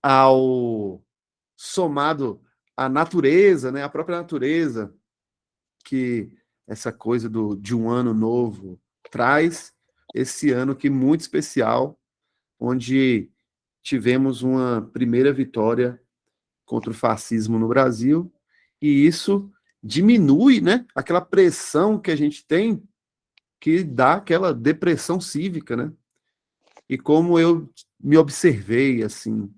ao somado à natureza, né, a própria natureza, que essa coisa de um ano novo traz, esse ano que muito especial, onde tivemos uma primeira vitória contra o fascismo no Brasil, e isso diminui, né, aquela pressão que a gente tem, que dá aquela depressão cívica, né? E como eu me observei, assim,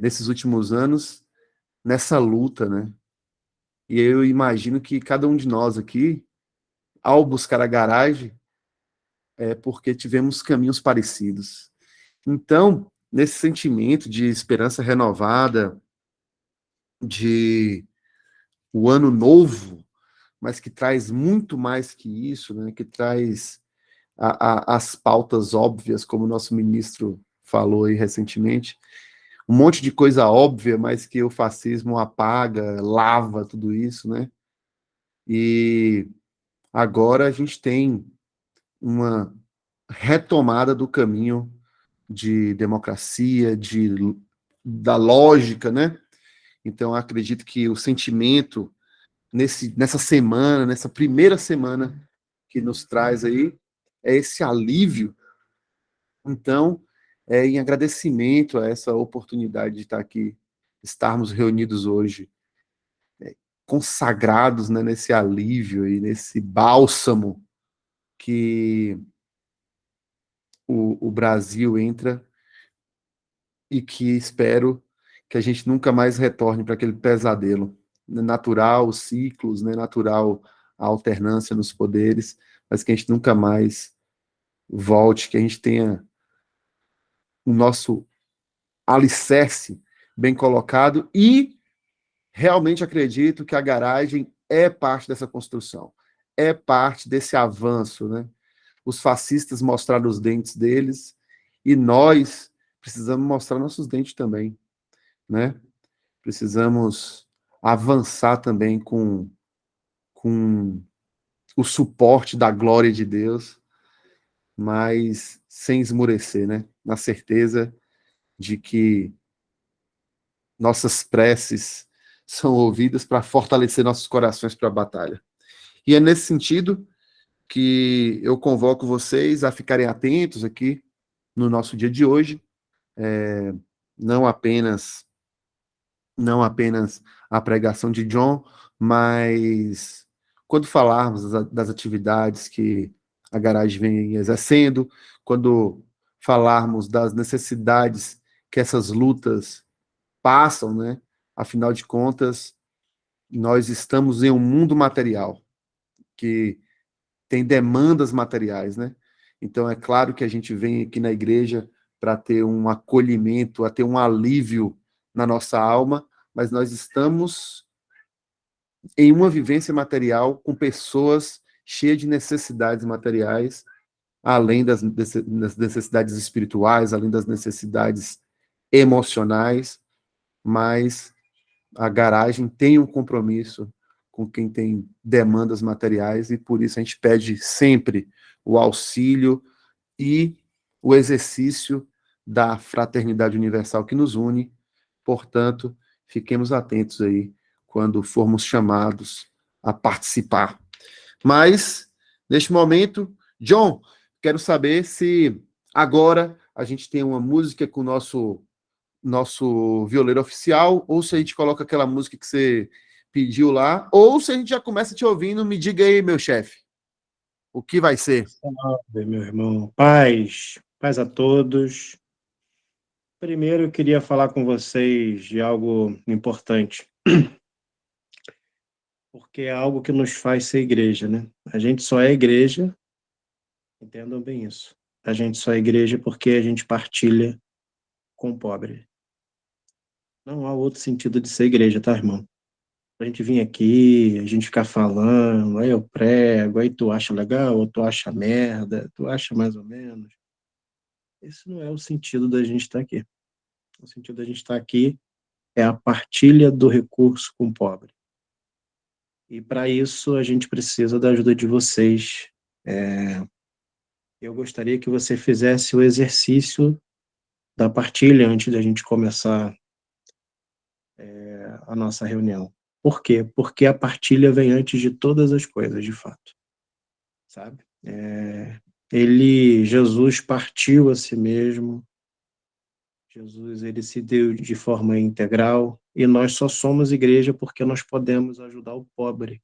nesses últimos anos, nessa luta, né? E eu imagino que cada um de nós aqui, ao buscar a garagem, é porque tivemos caminhos parecidos. Então, nesse sentimento de esperança renovada, de o ano novo, mas que traz muito mais que isso, né? Que traz as pautas óbvias, como o nosso ministro falou aí recentemente, um monte de coisa óbvia, mas que o fascismo apaga, lava tudo isso, né? E agora a gente tem uma retomada do caminho de democracia, da lógica, né? Então, acredito que o sentimento nessa semana, nessa primeira semana que nos traz aí, é esse alívio. Então, em agradecimento a essa oportunidade de estar aqui, estarmos reunidos hoje, consagrados, né, nesse alívio e nesse bálsamo que o Brasil entra e que espero que a gente nunca mais retorne para aquele pesadelo. Natural, os ciclos, né, natural a alternância nos poderes, mas que a gente nunca mais volte, que a gente tenha o nosso alicerce bem colocado e realmente acredito que a garagem é parte dessa construção, é parte desse avanço, né? Os fascistas mostraram os dentes deles e nós precisamos mostrar nossos dentes também, né? Precisamos avançar também com o suporte da glória de Deus, mas sem esmorecer, né? Na certeza de que nossas preces são ouvidas para fortalecer nossos corações para a batalha. E é nesse sentido que eu convoco vocês a ficarem atentos aqui no nosso dia de hoje, não apenas não apenas a pregação de John, mas quando falarmos das atividades que a garagem vem exercendo, quando falarmos das necessidades que essas lutas passam, né? Afinal de contas, nós estamos em um mundo material que tem demandas materiais, né? Então é claro que a gente vem aqui na igreja para ter um acolhimento, a ter um alívio na nossa alma, mas nós estamos em uma vivência material com pessoas cheias de necessidades materiais, além das necessidades espirituais, além das necessidades emocionais, mas a garagem tem um compromisso com quem tem demandas materiais e por isso a gente pede sempre o auxílio e o exercício da fraternidade universal que nos une. Portanto, fiquemos atentos aí quando formos chamados a participar. Mas, neste momento, John, quero saber se agora a gente tem uma música com o nosso violeiro oficial, ou se a gente coloca aquela música que você pediu lá, ou se a gente já começa te ouvindo, me diga aí, meu chefe, o que vai ser? Salve, meu irmão. Paz, paz a todos. Primeiro, eu queria falar com vocês de algo importante, porque é algo que nos faz ser igreja, né? A gente só é igreja, entendam bem isso. A gente só é igreja porque a gente partilha com o pobre. Não há outro sentido de ser igreja, tá, irmão? A gente vir aqui, a gente ficar falando, aí eu prego, aí tu acha legal, ou tu acha merda, tu acha mais ou menos. Esse não é o sentido da gente estar aqui. O sentido da gente estar aqui é a partilha do recurso com o pobre. E para isso a gente precisa da ajuda de vocês. Eu gostaria que você fizesse o exercício da partilha antes da gente começar a nossa reunião. Por quê? Porque a partilha vem antes de todas as coisas, de fato, sabe? Jesus partiu a si mesmo, Jesus, ele se deu de forma integral, e nós só somos igreja porque nós podemos ajudar o pobre.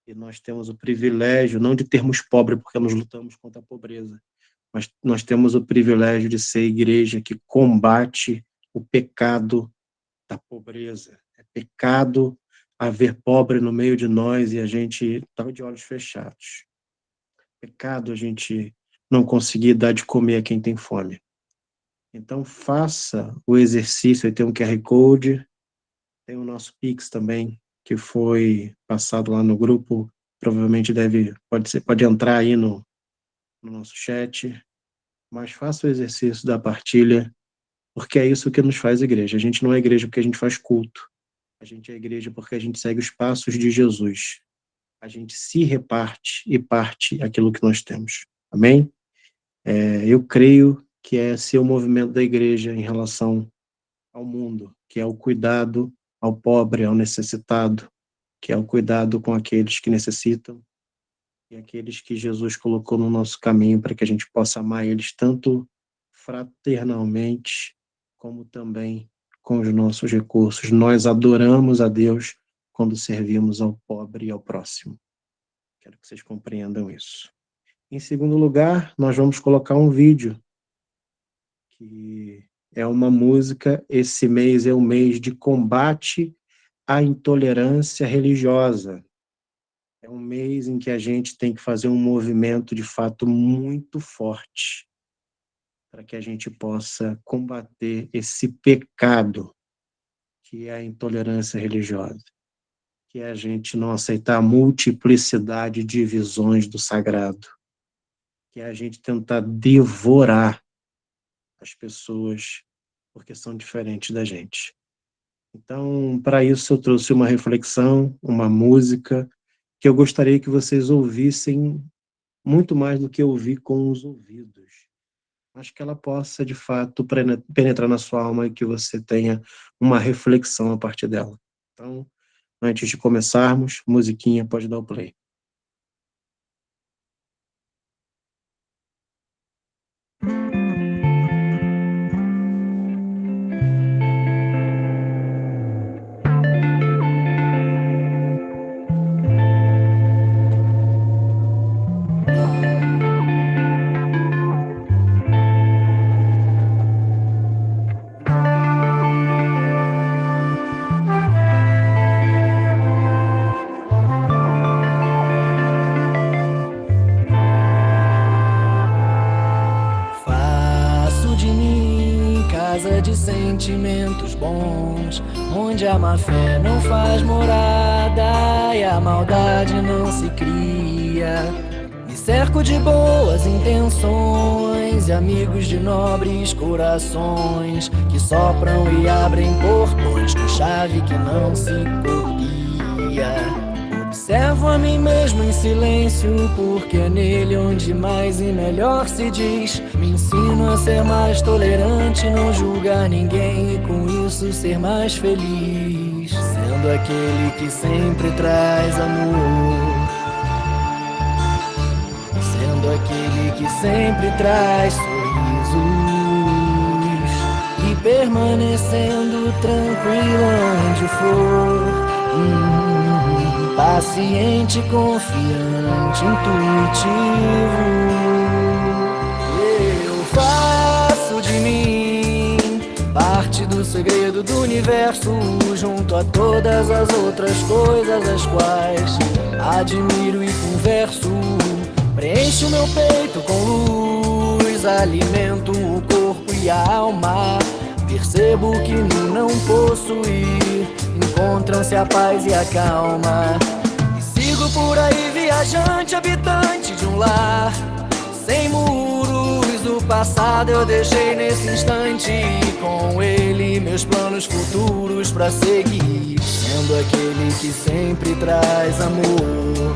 E nós temos o privilégio, não de termos pobre, porque nós lutamos contra a pobreza, mas nós temos o privilégio de ser igreja que combate o pecado da pobreza. É pecado haver pobre no meio de nós e a gente estar de olhos fechados. Pecado a gente não conseguir dar de comer a quem tem fome. Então, faça o exercício. Aí tem um QR Code, tem o nosso Pix também, que foi passado lá no grupo. Provavelmente pode entrar aí no nosso chat. Mas faça o exercício da partilha, porque é isso que nos faz igreja. A gente não é igreja porque a gente faz culto. A gente é igreja porque a gente segue os passos de Jesus. A gente se reparte e parte aquilo que nós temos. Amém? Eu creio que esse é o movimento da igreja em relação ao mundo, que é o cuidado ao pobre, ao necessitado, que é o cuidado com aqueles que necessitam e aqueles que Jesus colocou no nosso caminho para que a gente possa amar eles tanto fraternalmente como também com os nossos recursos. Nós adoramos a Deus quando servimos ao pobre e ao próximo. Quero que vocês compreendam isso. Em segundo lugar, nós vamos colocar um vídeo, que é uma música. Esse mês é o mês de combate à intolerância religiosa. É um mês em que a gente tem que fazer um movimento, de fato, muito forte, para que a gente possa combater esse pecado que é a intolerância religiosa, que é a gente não aceitar a multiplicidade de visões do sagrado, que é a gente tentar devorar as pessoas porque são diferentes da gente. Então, para isso eu trouxe uma reflexão, uma música, que eu gostaria que vocês ouvissem muito mais do que ouvir com os ouvidos. Acho que ela possa, de fato, penetrar na sua alma e que você tenha uma reflexão a partir dela. Então, antes de começarmos, musiquinha, pode dar o play. Sentimentos bons, onde a má fé não faz morada e a maldade não se cria. Me cerco de boas intenções e amigos de nobres corações que sopram e abrem portões com chave que não se copia. Observo a mim mesmo em silêncio, porque é nele onde mais e melhor se diz. Me ensino a ser mais tolerante, não julgar ninguém e com isso ser mais feliz. Sendo aquele que sempre traz amor, sendo aquele que sempre traz sorrisos e permanecendo tranquilo onde for. Paciente, confiante, intuitivo. Eu faço de mim parte do segredo do universo, junto a todas as outras coisas as quais admiro e converso. Preencho meu peito com luz, alimento o corpo e a alma. Percebo que no não possuir encontram-se a paz e a calma. E sigo por aí viajante, habitante de um lar sem muros. O passado eu deixei nesse instante e com ele meus planos futuros pra seguir. Sendo aquele que sempre traz amor,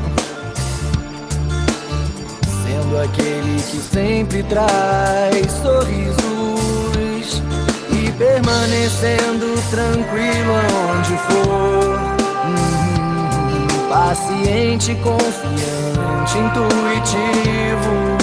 sendo aquele que sempre traz sorrisos permanecendo tranquilo aonde for. Paciente, confiante, intuitivo.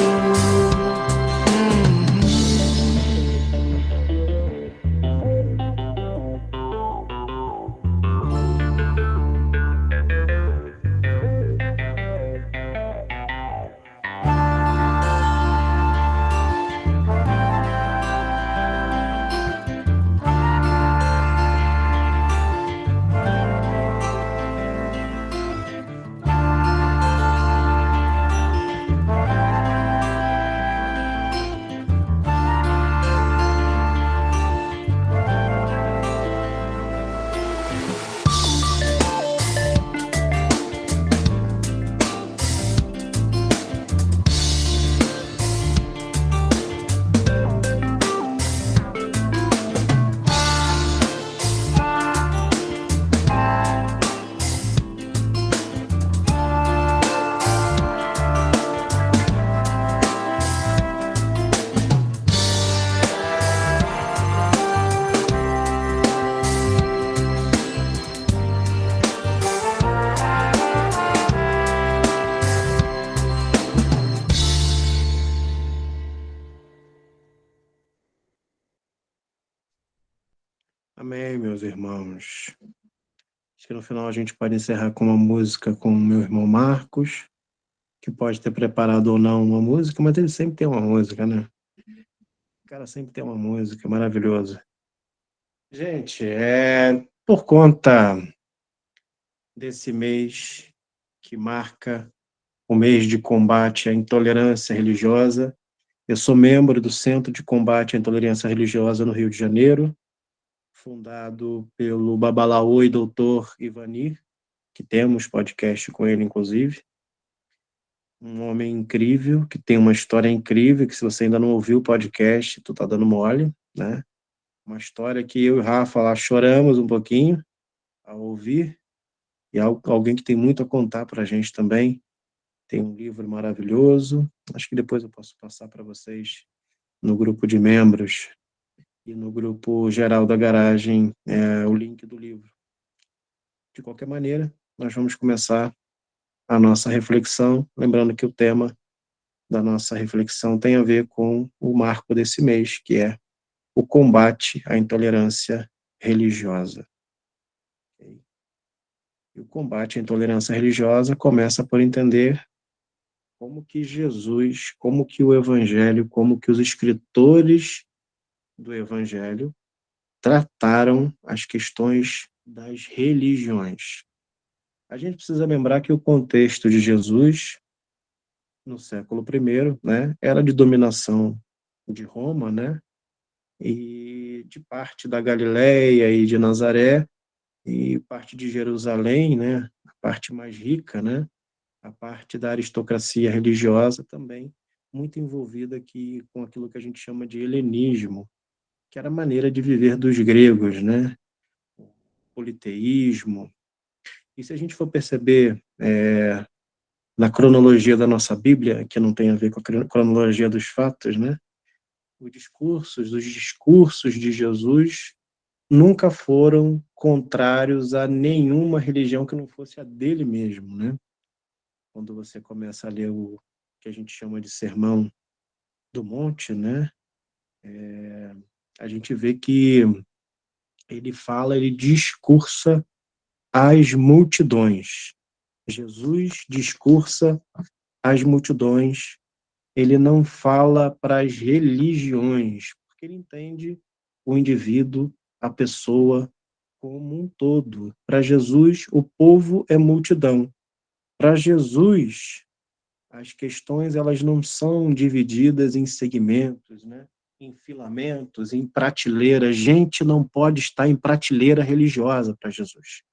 Amém, meus irmãos. Acho que no final a gente pode encerrar com uma música com o meu irmão Marcos, que pode ter preparado ou não uma música, mas ele sempre tem uma música, né? O cara sempre tem uma música, maravilhoso. Gente, por conta desse mês que marca o mês de combate à intolerância religiosa, eu sou membro do Centro de Combate à Intolerância Religiosa no Rio de Janeiro, fundado pelo Babalaô e doutor Ivanir, que temos podcast com ele, inclusive. Um homem incrível, que tem uma história incrível, que se você ainda não ouviu o podcast, tu tá dando mole, né? Uma história que eu e o Rafa lá choramos um pouquinho ao ouvir, e alguém que tem muito a contar para a gente também. Tem um livro maravilhoso, acho que depois eu posso passar para vocês no grupo de membros e no grupo geral da garagem o link do livro. De qualquer maneira, nós vamos começar a nossa reflexão, lembrando que o tema da nossa reflexão tem a ver com o marco desse mês, que é o combate à intolerância religiosa. E o combate à intolerância religiosa começa por entender como que Jesus, como que o Evangelho, como que os escritores do Evangelho trataram as questões das religiões. A gente precisa lembrar que o contexto de Jesus, no século I, né, era de dominação de Roma, né, e de parte da Galileia e de Nazaré, e parte de Jerusalém, né, a parte mais rica, né, a parte da aristocracia religiosa também, muito envolvida aqui com aquilo que a gente chama de helenismo, que era a maneira de viver dos gregos, né, o politeísmo. E se a gente for perceber na cronologia da nossa Bíblia, que não tem a ver com a cronologia dos fatos, né, os discursos de Jesus nunca foram contrários a nenhuma religião que não fosse a dele mesmo, né? Quando você começa a ler o que a gente chama de Sermão do Monte, né? A gente vê que ele discursa às multidões. Jesus discursa às multidões. Ele não fala para as religiões, porque ele entende o indivíduo, a pessoa como um todo. Para Jesus, o povo é multidão. Para Jesus, as questões elas não são divididas em segmentos, né? Em filamentos, em prateleiras. Gente não pode estar em prateleira religiosa para Jesus.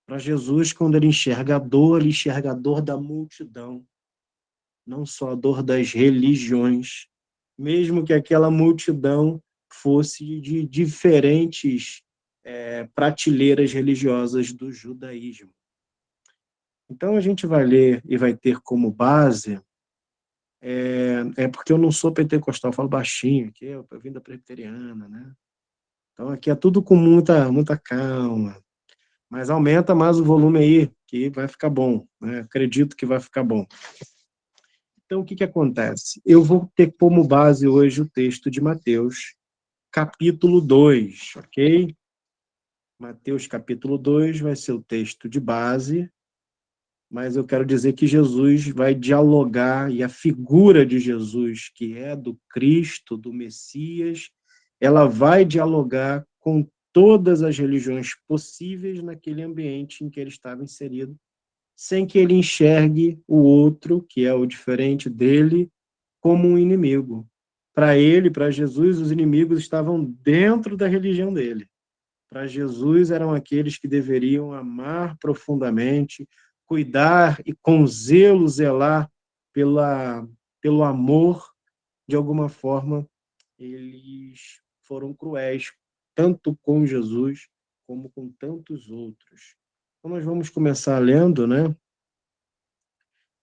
Para Jesus, quando ele enxerga ele enxerga a dor da multidão, não só a dor das religiões, mesmo que aquela multidão fosse de diferentes prateleiras religiosas do judaísmo. Então a gente vai ler e vai ter como base, porque eu não sou pentecostal, eu falo baixinho aqui, eu vim da presbiteriana, né? Então, aqui é tudo com muita calma. Mas aumenta mais o volume aí, que vai ficar bom, né? Acredito que vai ficar bom. Então, o que acontece? Eu vou ter como base hoje o texto de Mateus, capítulo 2, ok? Mateus, capítulo 2, vai ser o texto de base, mas eu quero dizer que Jesus vai dialogar, e a figura de Jesus, que é do Cristo, do Messias, ela vai dialogar com todas as religiões possíveis naquele ambiente em que ele estava inserido, sem que ele enxergue o outro, que é o diferente dele, como um inimigo. Para ele, para Jesus, os inimigos estavam dentro da religião dele. Para Jesus, eram aqueles que deveriam amar profundamente, cuidar e com zelo zelar pelo amor. De alguma forma, eles foram cruéis, tanto com Jesus como com tantos outros. Então, nós vamos começar lendo, né?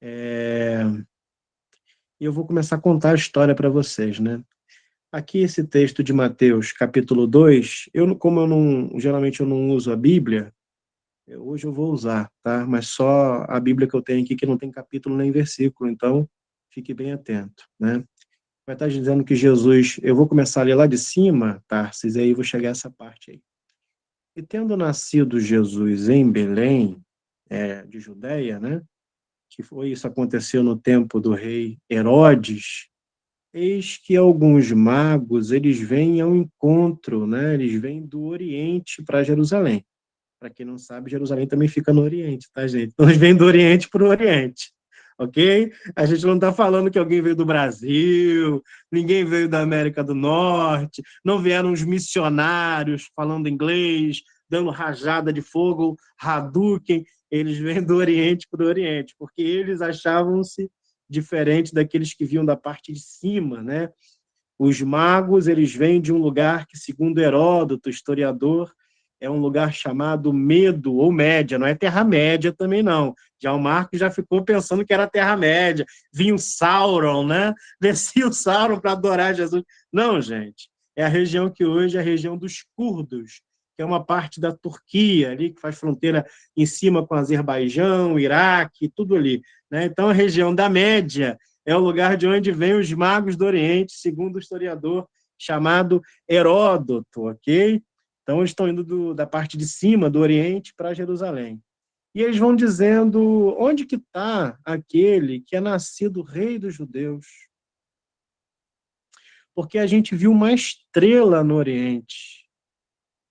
E eu vou começar a contar a história para vocês, né? Aqui esse texto de Mateus, capítulo 2, geralmente eu não uso a Bíblia, hoje eu vou usar, tá? Mas só a Bíblia que eu tenho aqui que não tem capítulo nem versículo, então fique bem atento, né? Vai estar dizendo que Jesus, eu vou começar a ler lá de cima, Tarsis, aí eu vou chegar a essa parte aí. E tendo nascido Jesus em Belém, de Judeia, né? Isso aconteceu no tempo do rei Herodes. Eis que alguns magos, eles vêm ao encontro, né? Eles vêm do Oriente para Jerusalém. Para quem não sabe, Jerusalém também fica no Oriente, tá, gente? Então, eles vêm do Oriente para o Oriente, ok? A gente não está falando que alguém veio do Brasil, ninguém veio da América do Norte, não vieram os missionários falando inglês, dando rajada de fogo, Hadouken. Eles vêm do Oriente para o Oriente, porque eles achavam-se diferente daqueles que vinham da parte de cima, né? Os magos, eles vêm de um lugar que, segundo Heródoto, historiador, é um lugar chamado Medo ou Média, não é Terra-média também não. Já o Marcos já ficou pensando que era Terra-média, vinha o Sauron, né? Descia o Sauron para adorar Jesus. Não, gente, é a região que hoje é a região dos curdos, que é uma parte da Turquia, ali que faz fronteira em cima com Azerbaijão, Iraque, tudo ali, né? Então, a região da Média é o lugar de onde vêm os magos do Oriente, segundo o historiador chamado Heródoto, ok? Então, eles estão indo da parte de cima do Oriente para Jerusalém. E eles vão dizendo, onde que está aquele que é nascido rei dos judeus? Porque a gente viu uma estrela no Oriente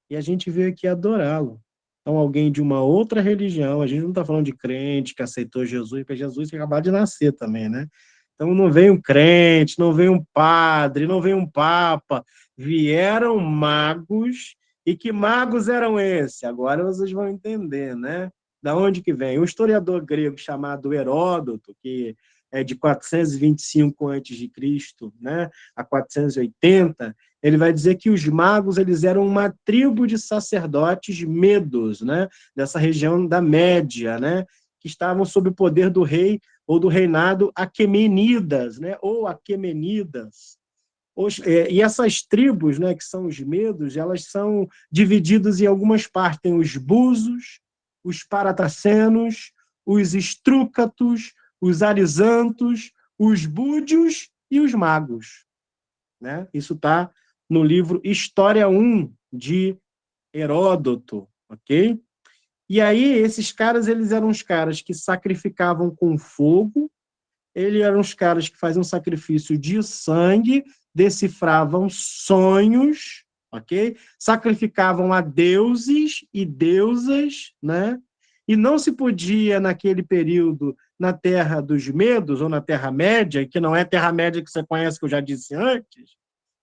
e a gente veio aqui adorá-lo. Então, alguém de uma outra religião, a gente não está falando de crente que aceitou Jesus, porque Jesus tinha acabado de nascer também, né? Então, não veio um crente, não veio um padre, não veio um papa, vieram magos. E que magos eram esses? Agora vocês vão entender, né? Da onde que vem? Um historiador grego chamado Heródoto, que é de 425 a.C., né, a 480, ele vai dizer que os magos eles eram uma tribo de sacerdotes medos, né, dessa região da Média, né, que estavam sob o poder do rei ou do reinado Aquemenidas, né, ou Aquemenidas. E essas tribos, né, que são os medos, elas são divididas em algumas partes. Tem os busos, os paratacenos, os estrúcatos, os arisantos, os búdios e os magos, né? Isso está no livro História 1 de Heródoto, ok? E aí, esses caras, eles eram os caras que sacrificavam com fogo, eles eram os caras que faziam sacrifício de sangue, decifravam sonhos, ok? Sacrificavam a deuses e deusas, né? E não se podia, naquele período, na Terra dos Medos, ou na Terra-média, que não é Terra-média que você conhece, que eu já disse antes,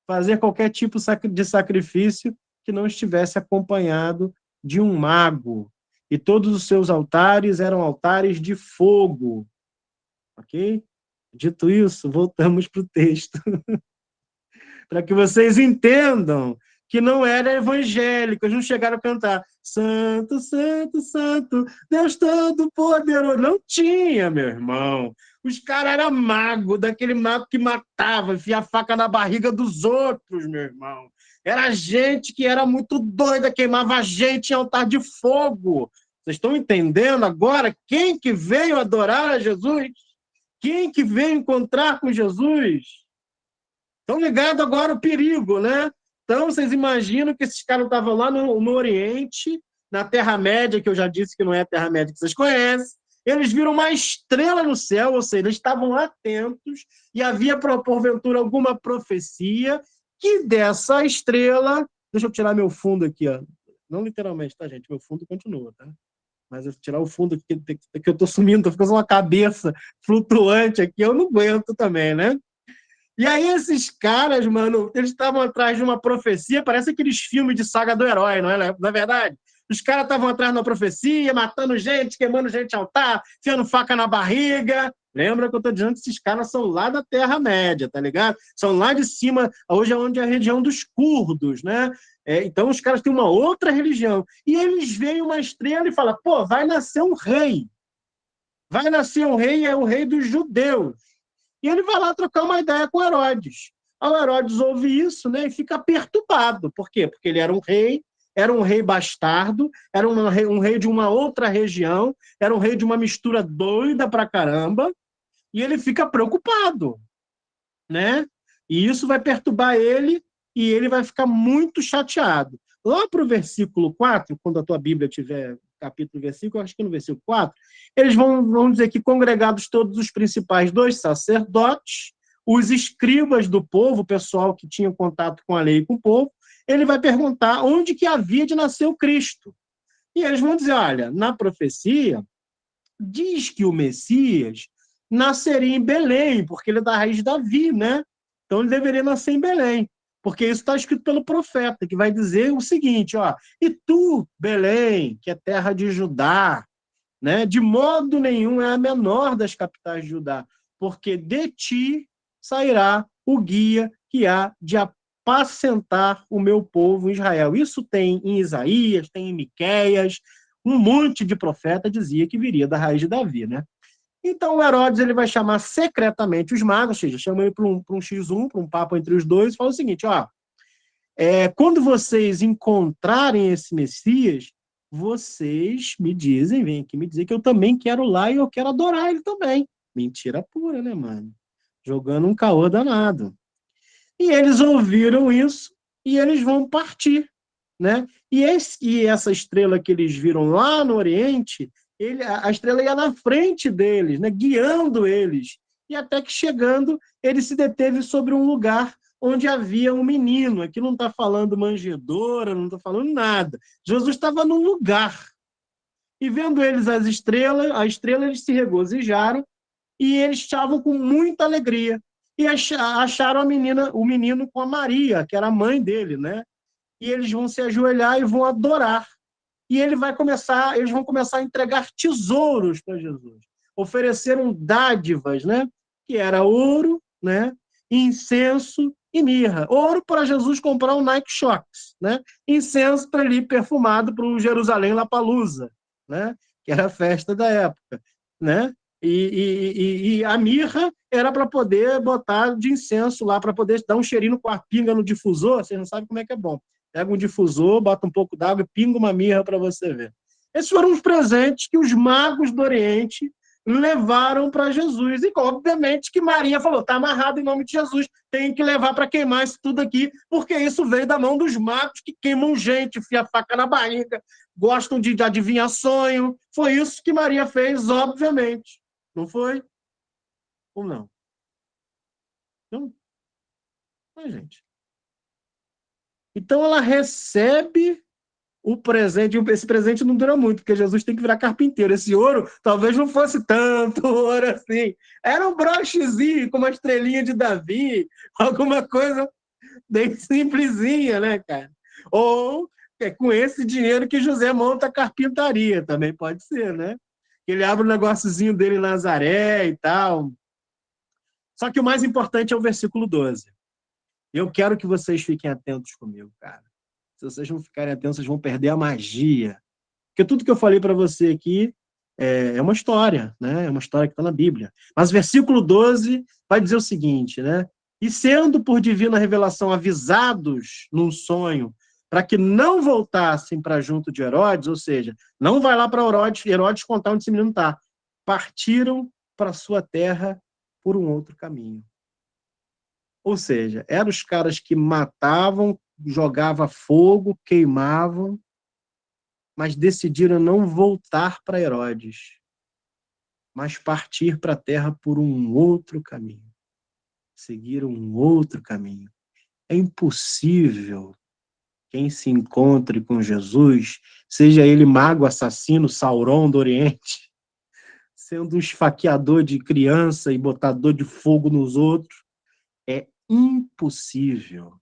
fazer qualquer tipo de sacrifício que não estivesse acompanhado de um mago. E todos os seus altares eram altares de fogo, ok? Dito isso, voltamos para o texto. Para que vocês entendam que não era evangélico, eles não chegaram a cantar Santo, Santo, Santo, Deus Todo-Poderoso. Não tinha, meu irmão. Os caras eram magos, daquele mago que matava, enfia a faca na barriga dos outros, meu irmão. Era gente que era muito doida, queimava gente em altar de fogo. Vocês estão entendendo agora quem que veio adorar a Jesus? Quem que veio encontrar com Jesus? Estão ligados agora o perigo, né? Então, vocês imaginam que esses caras estavam lá no Oriente, na Terra-média, que eu já disse que não é a Terra-média que vocês conhecem. Eles viram uma estrela no céu, ou seja, eles estavam atentos e havia, porventura, alguma profecia que dessa estrela... Deixa eu tirar meu fundo aqui, ó. Não literalmente, tá, gente? Meu fundo continua, tá? Mas eu tirar o fundo que eu estou sumindo, estou ficando uma cabeça flutuante aqui, eu não aguento também, né? E aí esses caras, mano, eles estavam atrás de uma profecia, parece aqueles filmes de saga do herói, não é verdade? Os caras estavam atrás de uma profecia, matando gente, queimando gente em altar, enfiando faca na barriga. Lembra que eu estou dizendo que esses caras são lá da Terra-média, tá ligado? São lá de cima, hoje é onde é a região dos curdos, né? Então os caras têm uma outra religião. E eles veem uma estrela e falam, pô, vai nascer um rei. Vai nascer um rei, é o rei dos judeus. E ele vai lá trocar uma ideia com Herodes. O Herodes ouve isso, né, e fica perturbado. Por quê? Porque ele era um rei bastardo, era um rei de uma outra região, era um rei de uma mistura doida pra caramba, e ele fica preocupado, né? E isso vai perturbar ele, e ele vai ficar muito chateado. Lá para o versículo 4, quando a tua Bíblia tiver capítulo e versículo, acho que no versículo 4, eles vão dizer que congregados todos os principais dos sacerdotes, os escribas do povo, o pessoal que tinha contato com a lei e com o povo, ele vai perguntar onde que havia de nascer o Cristo. E eles vão dizer, olha, na profecia, diz que o Messias nasceria em Belém, porque ele é da raiz de Davi, né? Então ele deveria nascer em Belém, porque isso está escrito pelo profeta, que vai dizer o seguinte, ó, e tu, Belém, que é terra de Judá, né? De modo nenhum é a menor das capitais de Judá, porque de ti sairá o guia que há de apacentar o meu povo Israel. Isso tem em Isaías, tem em Miqueias, um monte de profeta dizia que viria da raiz de Davi, né? Então o Herodes ele vai chamar secretamente os magos, ou seja, chama ele para um X1, para um papo entre os dois, e fala o seguinte, ó, quando vocês encontrarem esse Messias, vocês me dizem, vem aqui me dizer que eu também quero lá e eu quero adorar ele também. Mentira pura, né, mano? Jogando um caô danado. E eles ouviram isso e eles vão partir, né? E essa estrela que eles viram lá no Oriente, a estrela ia na frente deles, né? Guiando eles. E até que chegando, ele se deteve sobre um lugar onde havia um menino. Aqui não está falando manjedoura, não está falando nada. Jesus estava num lugar. E vendo eles a estrela, eles se regozijaram e eles estavam com muita alegria. E acharam o menino com a Maria, que era a mãe dele, né? E eles vão se ajoelhar e vão adorar. E eles vão começar a entregar tesouros para Jesus. Ofereceram dádivas, né? Que era ouro, né? Incenso e mirra. Ouro para Jesus comprar um Nike Shox, né? Incenso para ele ir perfumado para o Jerusalém Lapalusa, né? Que era a festa da época, né? E a mirra era para poder botar de incenso lá, para poder dar um cheirinho com a pinga no difusor. Vocês não sabem como é que é bom. Pega um difusor, bota um pouco d'água e pinga uma mirra para você ver. Esses foram os presentes que os magos do Oriente levaram para Jesus. E, obviamente, que Maria falou, está amarrado em nome de Jesus, tem que levar para queimar isso tudo aqui, porque isso veio da mão dos magos que queimam gente, enfia a faca na barriga, gostam de adivinhar sonho. Foi isso que Maria fez, obviamente. Não foi? Ou não? Não. Mas, gente. Então, ela recebe o presente. Esse presente não dura muito, porque Jesus tem que virar carpinteiro. Esse ouro talvez não fosse tanto ouro assim. Era um brochezinho com uma estrelinha de Davi, alguma coisa bem simplesinha, né, cara? Ou é com esse dinheiro que José monta a carpintaria, também pode ser, né? Ele abre um negóciozinho dele em Nazaré e tal. Só que o mais importante é o versículo 12. Eu quero que vocês fiquem atentos comigo, cara. Se vocês não ficarem atentos, vocês vão perder a magia. Porque tudo que eu falei para você aqui é uma história, né? É uma história que está na Bíblia. Mas o versículo 12 vai dizer o seguinte, né? E sendo por divina revelação avisados num sonho para que não voltassem para junto de Herodes, ou seja, não vai lá para Herodes contar onde esse menino está, partiram para sua terra por um outro caminho. Ou seja, eram os caras que matavam, jogavam fogo, queimavam, mas decidiram não voltar para Herodes, mas partir para a terra por um outro caminho. Seguir um outro caminho. É impossível quem se encontre com Jesus, seja ele mago assassino, Sauron do Oriente, sendo um esfaqueador de criança e botador de fogo nos outros, é impossível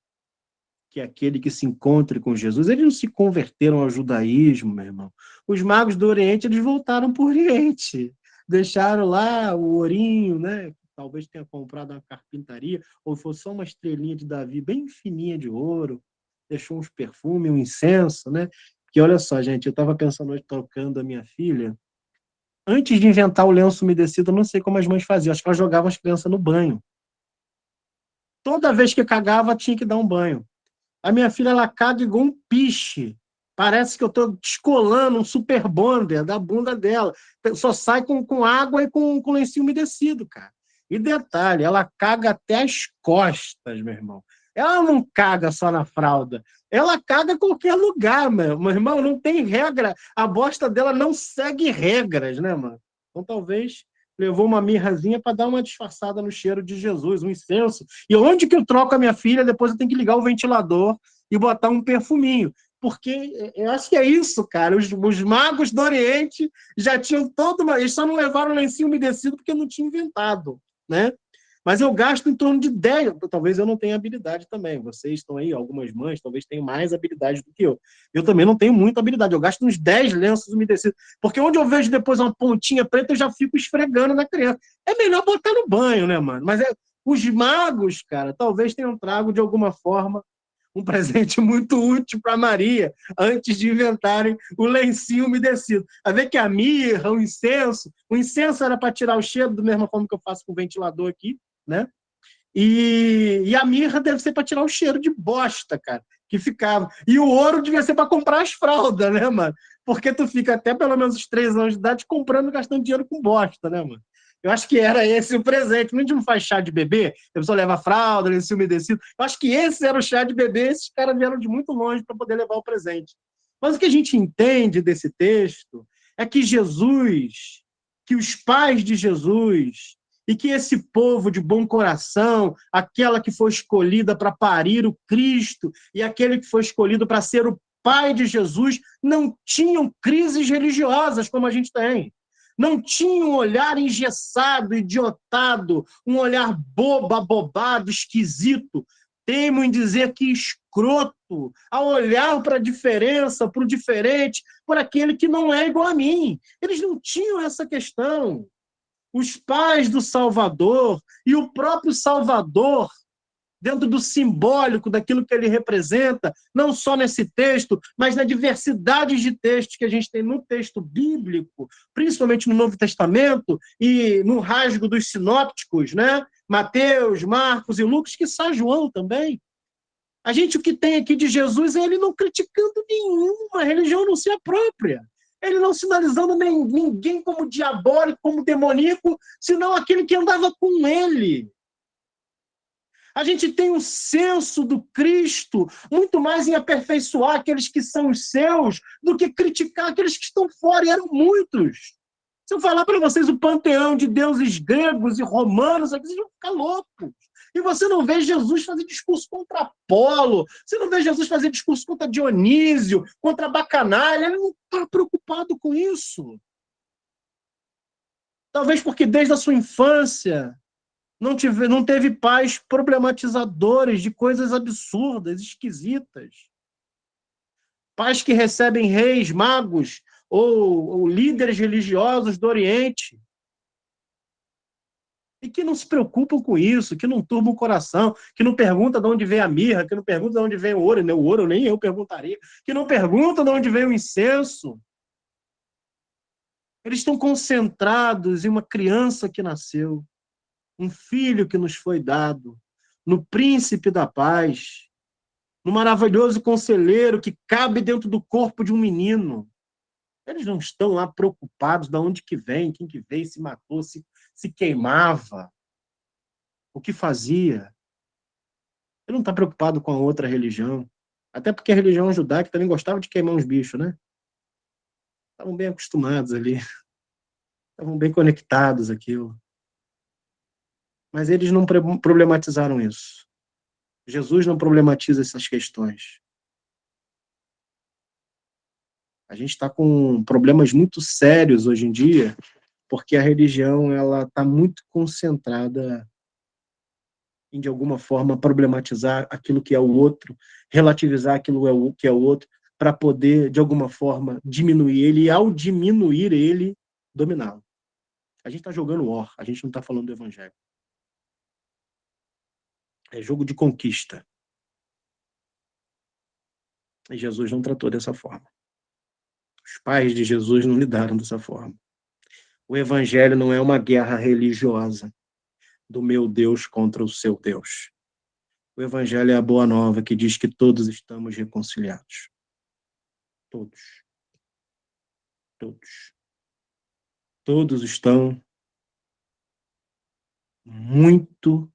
que aquele que se encontre com Jesus, eles não se converteram ao judaísmo, meu irmão. Os magos do Oriente, eles voltaram para o Oriente, deixaram lá o ourinho, né? Talvez tenha comprado uma carpintaria, ou fosse só uma estrelinha de Davi bem fininha de ouro, deixou uns perfumes, um incenso, né? Que olha só, gente, eu estava pensando hoje, tocando a minha filha, antes de inventar o lenço umedecido, eu não sei como as mães faziam, acho que elas jogavam as crianças no banho. Toda vez que cagava, tinha que dar um banho. A minha filha, ela caga igual um piche. Parece que eu estou descolando um super bonder da bunda dela. Só sai com água e com lencinho umedecido, cara. E detalhe, ela caga até as costas, meu irmão. Ela não caga só na fralda. Ela caga em qualquer lugar, meu irmão. Não tem regra. A bosta dela não segue regras, né, mano? Então, talvez levou uma mirrazinha para dar uma disfarçada no cheiro de Jesus, um incenso. E onde que eu troco a minha filha, depois eu tenho que ligar o ventilador e botar um perfuminho. Porque eu acho que é isso, cara. Os magos do Oriente já tinham todo uma... Eles só não levaram lencinho umedecido porque não tinha inventado, né? Mas eu gasto em torno de 10, talvez eu não tenha habilidade também, vocês estão aí, algumas mães talvez tenham mais habilidade do que eu. Eu também não tenho muita habilidade, eu gasto uns 10 lenços umedecidos, porque onde eu vejo depois uma pontinha preta, eu já fico esfregando na criança. É melhor botar no banho, né, mano? Mas os magos, cara, talvez tenham trago de alguma forma um presente muito útil para Maria, antes de inventarem o lencinho umedecido. A ver que a mirra, o incenso era para tirar o cheiro, da mesma forma que eu faço com o ventilador aqui, né? E a mirra deve ser para tirar o cheiro de bosta, cara, que ficava. E o ouro devia ser para comprar as fraldas, né, mano? Porque tu fica até pelo menos os 3 anos de idade comprando, gastando dinheiro com bosta, né, mano? Eu acho que era esse o presente. A gente não faz chá de bebê, a pessoa leva fralda, lenço umedecido. Eu acho que esse era o chá de bebê, esses caras vieram de muito longe para poder levar o presente. Mas o que a gente entende desse texto é que Jesus, que os pais de Jesus, e que esse povo de bom coração, aquela que foi escolhida para parir o Cristo e aquele que foi escolhido para ser o pai de Jesus, não tinham crises religiosas como a gente tem. Não tinham um olhar engessado, idiotado, um olhar bobo, abobado, esquisito. Temo em dizer que escroto, ao olhar para a diferença, para o diferente, por aquele que não é igual a mim. Eles não tinham essa questão. Os pais do Salvador e o próprio Salvador, dentro do simbólico daquilo que ele representa, não só nesse texto, mas na diversidade de textos que a gente tem no texto bíblico, principalmente no Novo Testamento e no rasgo dos sinópticos, né? Mateus, Marcos e Lucas, que sai João também. A gente, o que tem aqui de Jesus é ele não criticando nenhuma religião, não ser a própria. Ele não sinalizando ninguém como diabólico, como demoníaco, senão aquele que andava com ele. A gente tem um senso do Cristo muito mais em aperfeiçoar aqueles que são os seus do que criticar aqueles que estão fora, e eram muitos. Se eu falar para vocês o panteão de deuses gregos e romanos, vocês vão ficar loucos. E você não vê Jesus fazer discurso contra Apolo, você não vê Jesus fazer discurso contra Dionísio, contra Bacanalha, ele não está preocupado com isso. Talvez porque desde a sua infância não teve pais problematizadores de coisas absurdas, esquisitas. Pais que recebem reis, magos ou líderes religiosos do Oriente e que não se preocupam com isso, que não turbam o coração, que não perguntam de onde vem a mirra, que não perguntam de onde vem o ouro, né? O ouro nem eu perguntaria, que não perguntam de onde vem o incenso. Eles estão concentrados em uma criança que nasceu, um filho que nos foi dado, no príncipe da paz, no maravilhoso conselheiro que cabe dentro do corpo de um menino. Eles não estão lá preocupados de onde que vem, quem que veio, se matou, se queimava, o que fazia. Ele não está preocupado com a outra religião. Até porque a religião judaica também gostava de queimar uns bichos, né? Estavam bem acostumados ali. Estavam bem conectados aquilo. Mas eles não problematizaram isso. Jesus não problematiza essas questões. A gente está com problemas muito sérios hoje em dia, porque a religião ela está muito concentrada em, de alguma forma, problematizar aquilo que é o outro, relativizar aquilo que é o outro, para poder, de alguma forma, diminuir ele, e ao diminuir ele, dominá-lo. A gente está jogando war, a gente não está falando do evangelho. É jogo de conquista. E Jesus não tratou dessa forma. Os pais de Jesus não lidaram dessa forma. O evangelho não é uma guerra religiosa do meu Deus contra o seu Deus. O evangelho é a boa nova que diz que todos estamos reconciliados. Todos. Todos. Todos estão muito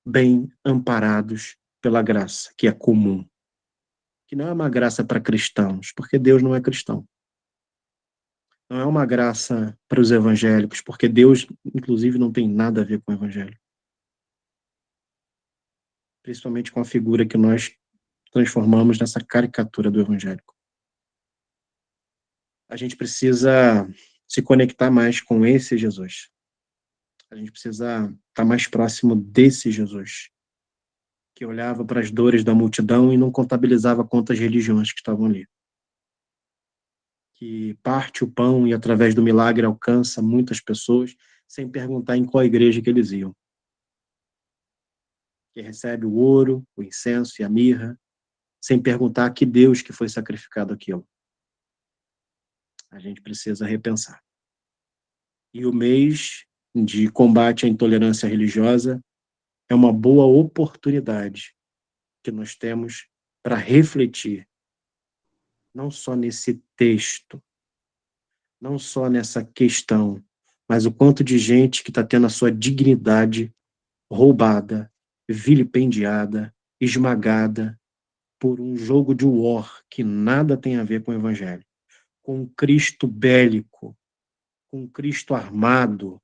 bem amparados pela graça, que é comum. Que não é uma graça para cristãos, porque Deus não é cristão. Não é uma graça para os evangélicos, porque Deus, inclusive, não tem nada a ver com o evangelho. Principalmente com a figura que nós transformamos nessa caricatura do evangélico. A gente precisa se conectar mais com esse Jesus. A gente precisa estar mais próximo desse Jesus, que olhava para as dores da multidão e não contabilizava quantas religiões que estavam ali. Que parte o pão e, através do milagre, alcança muitas pessoas sem perguntar em qual igreja que eles iam. Que recebe o ouro, o incenso e a mirra, sem perguntar a que Deus que foi sacrificado aquilo. A gente precisa repensar. E o mês de combate à intolerância religiosa é uma boa oportunidade que nós temos para refletir, não só nesse texto, não só nessa questão, mas o quanto de gente que está tendo a sua dignidade roubada, vilipendiada, esmagada por um jogo de war que nada tem a ver com o evangelho, com um Cristo bélico, com um Cristo armado,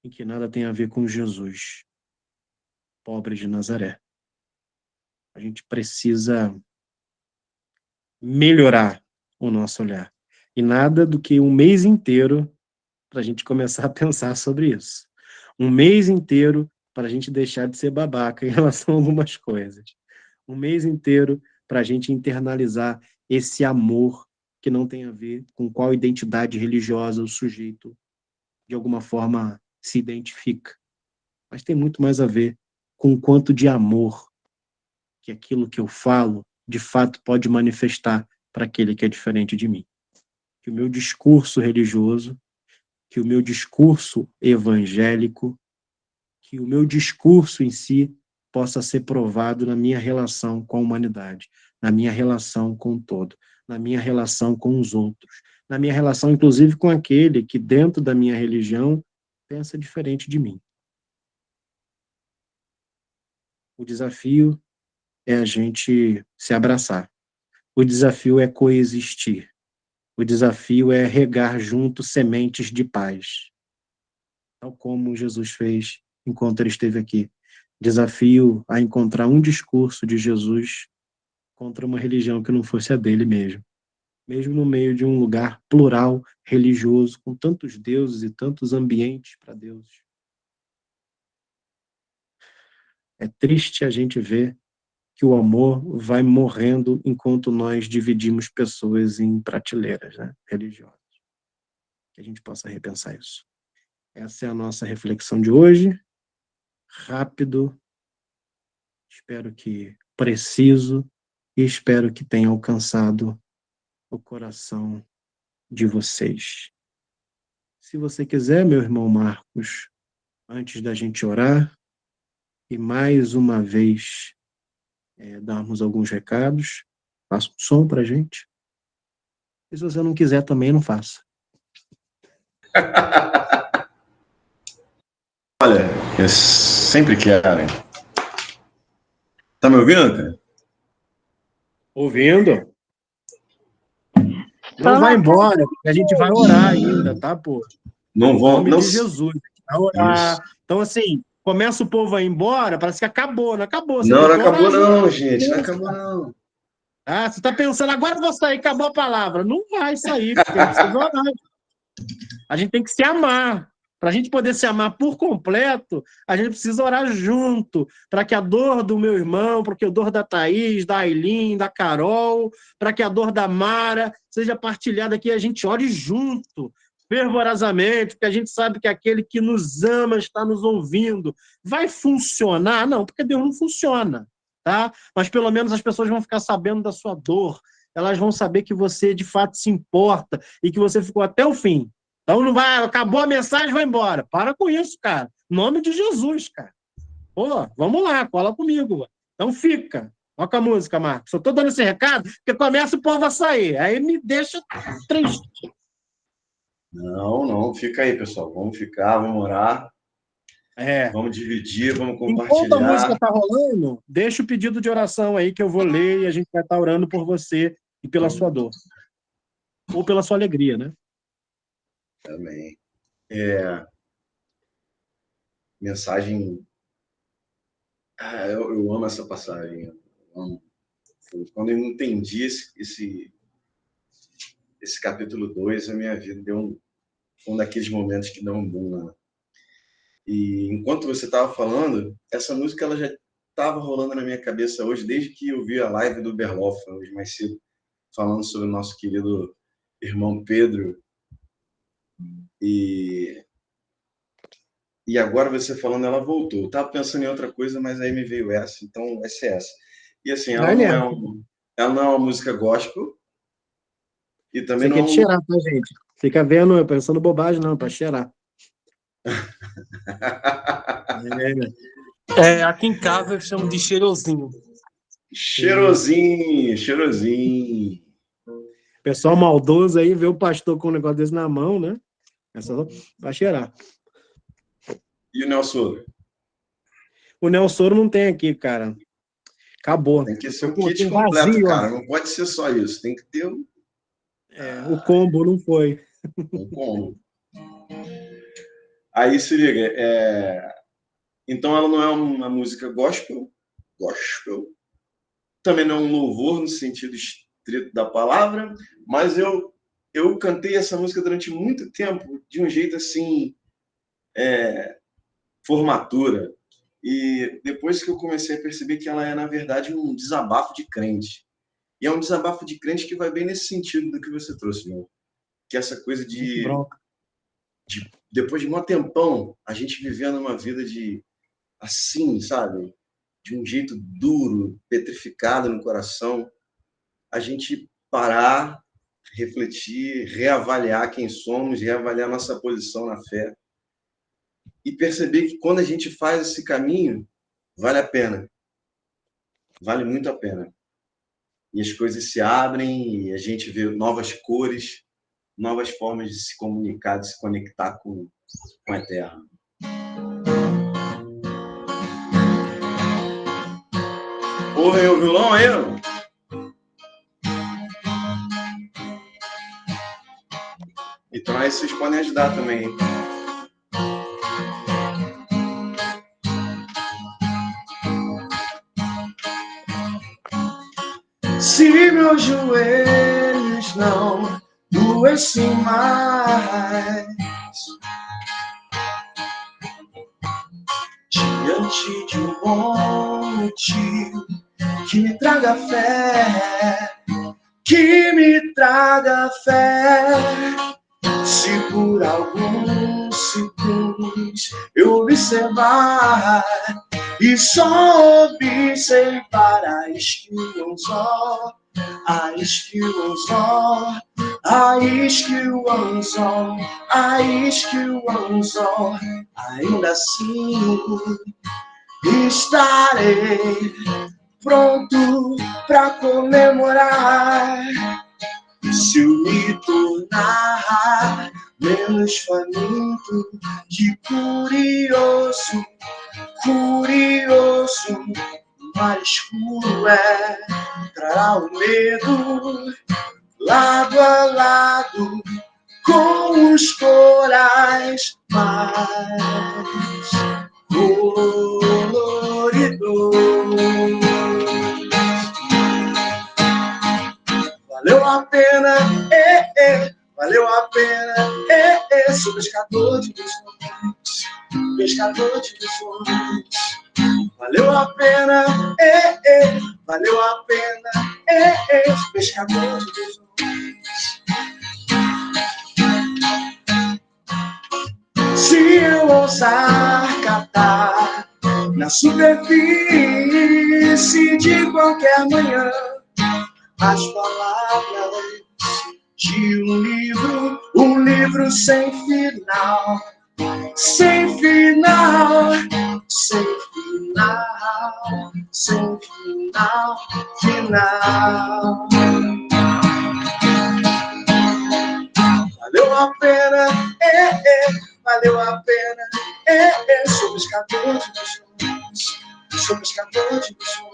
e que nada tem a ver com Jesus, pobre de Nazaré. A gente precisa melhorar o nosso olhar. E nada do que um mês inteiro para a gente começar a pensar sobre isso. Um mês inteiro para a gente deixar de ser babaca em relação a algumas coisas. Um mês inteiro para a gente internalizar esse amor que não tem a ver com qual identidade religiosa o sujeito, de alguma forma, se identifica. Mas tem muito mais a ver com o quanto de amor que aquilo que eu falo, de fato, pode manifestar para aquele que é diferente de mim. Que o meu discurso religioso, que o meu discurso evangélico, que o meu discurso em si possa ser provado na minha relação com a humanidade, na minha relação com o todo, na minha relação com os outros, na minha relação, inclusive, com aquele que, dentro da minha religião, pensa diferente de mim. O desafio é a gente se abraçar. O desafio é coexistir. O desafio é regar junto sementes de paz. Tal como Jesus fez enquanto ele esteve aqui. Desafio a encontrar um discurso de Jesus contra uma religião que não fosse a dele mesmo. Mesmo no meio de um lugar plural, religioso, com tantos deuses e tantos ambientes para deuses. É triste a gente ver que o amor vai morrendo enquanto nós dividimos pessoas em prateleiras, né, religiosas. Que a gente possa repensar isso. Essa é a nossa reflexão de hoje. Rápido, espero que preciso, e espero que tenha alcançado o coração de vocês. Se você quiser, meu irmão Marcos, antes da gente orar, e mais uma vez darmos alguns recados. Faça um som pra gente. E se você não quiser também, não faça. Olha, eu sempre quero. Tá me ouvindo, cara? Ouvindo? Não vai embora, porque a gente vai orar ainda, tá, pô? Não vão. Em nome Não... de Jesus. Vai orar. Isso. Então, assim, começa o povo a ir embora, parece que acabou. Não acabou. Você Não, tem não que orar acabou, junto. não, gente. Não acabou, não. Ah, você tá pensando, agora eu vou sair, acabou a palavra. Não vai sair, porque precisa orar. A gente tem que se amar. Para a gente poder se amar por completo, a gente precisa orar junto, para que a dor do meu irmão, para que a dor da Thaís, da Aileen, da Carol, para que a dor da Mara seja partilhada aqui, a gente ore junto, fervorosamente, porque a gente sabe que aquele que nos ama está nos ouvindo. Vai funcionar? Não, porque Deus não funciona, tá? Mas pelo menos as pessoas vão ficar sabendo da sua dor, elas vão saber que você de fato se importa e que você ficou até o fim. Então não vai, acabou a mensagem, vai embora. Para com isso, cara. Em nome de Jesus, cara. Pô, vamos lá, cola comigo. Então fica. Olha com a música, Marcos. Só tô dando esse recado, porque começa o povo a sair. Aí me deixa triste. Não, fica aí, pessoal. Vamos ficar, vamos orar. Vamos dividir, vamos compartilhar. Enquanto a música tá rolando, deixa o pedido de oração aí que eu vou ler e a gente vai estar orando por você e pela sua dor. Ou pela sua alegria, né? Amém. Mensagem. Eu amo essa passagem. Eu amo. Quando eu entendi esse capítulo 2, a minha vida deu um daqueles momentos que dão um boom, né? E enquanto você estava falando, essa música ela já estava rolando na minha cabeça hoje, desde que eu vi a live do Berloff, hoje mais cedo, falando sobre o nosso querido irmão Pedro. E agora você falando, ela voltou. Eu estava pensando em outra coisa, mas aí me veio essa, então vai ser essa. E assim, ela não é uma música gospel. E também você não quer cheirar, tá, gente? Fica vendo, pensando bobagem, não, para cheirar. Aqui em casa eu chamo de cheirosinho. Cheirosinho. Pessoal maldoso aí, vê o pastor com um negócio desse na mão, né? É só pra cheirar. E o Nelson? O Nelson não tem aqui, cara. Acabou. Tem que ser o kit completo, vazio, cara. Não pode ser só isso. Tem que ter o combo não foi. O combo. Aí se liga. Então ela não é uma música gospel. Também não é um louvor no sentido estrito da palavra, mas eu cantei essa música durante muito tempo de um jeito assim, formatura. E depois que eu comecei a perceber que ela é, na verdade, um desabafo de crente. E é um desabafo de crente que vai bem nesse sentido do que você trouxe, meu. Que é essa coisa de depois de um tempão, a gente vivendo uma vida de assim, sabe? De um jeito duro, petrificado no coração, a gente parar, refletir, reavaliar quem somos, reavaliar nossa posição na fé e perceber que quando a gente faz esse caminho, vale a pena. Vale muito a pena. E as coisas se abrem e a gente vê novas cores, novas formas de se comunicar, de se conectar com a Terra. Ouvem o violão aí, não? Então aí vocês podem ajudar também, hein? Se meus joelhos não doessem mais diante de um bom motivo que me traga fé, se por alguns segundos eu observar e só observar a esquivanzó, ainda assim estarei pronto para comemorar. Se eu me tornar menos faminto de curioso, mais escuro trará o medo, lado a lado com os corais mais coloridos. Valeu a pena, valeu a pena, sou pescador de visões, pescador de visões. Valeu a pena, valeu a pena, sou pescador de visões. Se eu ousar catar na superfície de qualquer manhã as palavras de um livro sem final, sem final, sem final, sem final, final. Valeu a pena, valeu a pena, sou pescador de visões, sou pescador de visões.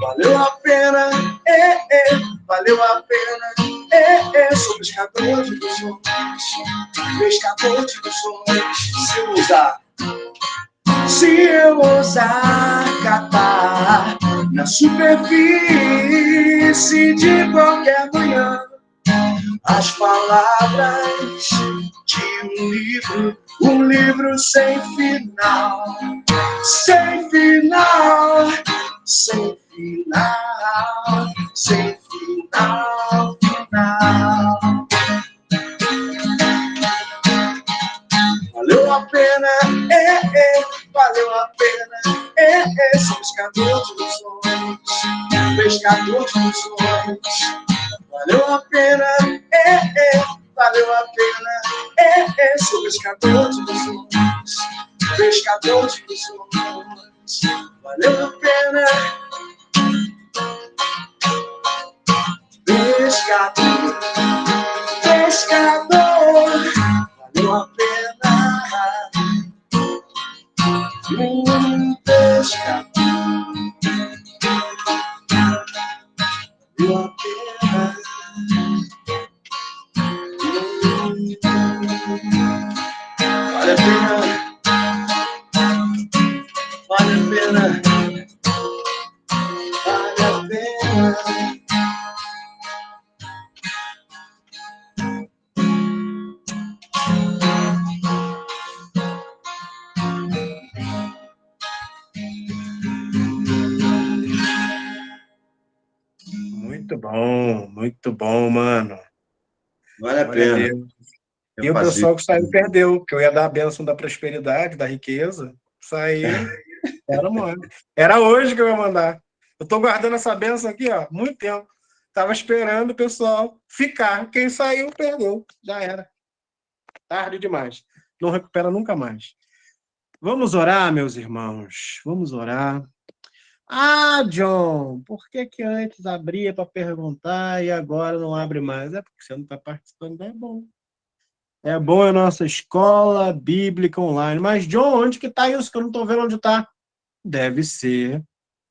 Valeu a pena, valeu a pena, sou pescador de visões, pescador de visões. Se eu ousar catar na superfície de qualquer manhã as palavras de um livro sem final, sem final, sem final, sem final, final. Valeu a pena, valeu a pena, sou pescador de visões, pescador de visões. Valeu a pena, valeu a pena, sou pescador de visões, pescador de visões. Valeu a pena, pescador, pescador. Valeu a pena, pescador. Valeu a pena. Vale a pena, vale a pena, vale a pena. Muito bom, mano. Vale a pena. E o pessoal que saiu perdeu, porque eu ia dar a bênção da prosperidade, da riqueza. Saiu, era mano. Era hoje que eu ia mandar. Eu tô guardando essa bênção aqui, ó, muito tempo. Tava esperando o pessoal ficar. Quem saiu, perdeu. Já era. Tarde demais. Não recupera nunca mais. Vamos orar, meus irmãos. Vamos orar. Ah, John, por que antes abria para perguntar e agora não abre mais? É porque você não está participando, é bom. É bom a nossa escola bíblica online. Mas, John, onde que está isso que eu não estou vendo onde está? Deve ser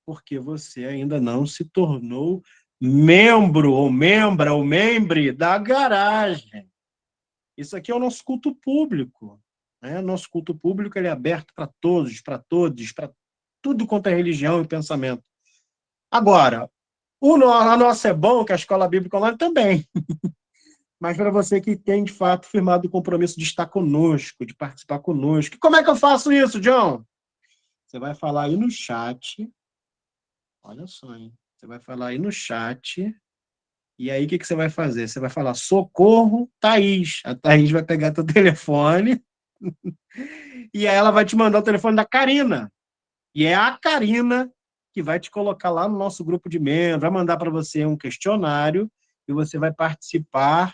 porque você ainda não se tornou membro ou membra ou membre da garagem. Isso aqui é o nosso culto público. Né? Nosso culto público ele é aberto para todos, para tudo quanto é religião e pensamento. Agora, a nossa é bom, que a escola bíblica online também. Mas para você que tem, de fato, firmado o compromisso de estar conosco, de participar conosco. Como é que eu faço isso, John? Você vai falar aí no chat. Olha só, hein? Você vai falar aí no chat. E aí, o que você vai fazer? Você vai falar, socorro, Thaís. A Thaís vai pegar teu telefone. E aí ela vai te mandar o telefone da Karina. E é a Karina que vai te colocar lá no nosso grupo de membros, vai mandar para você um questionário e você vai participar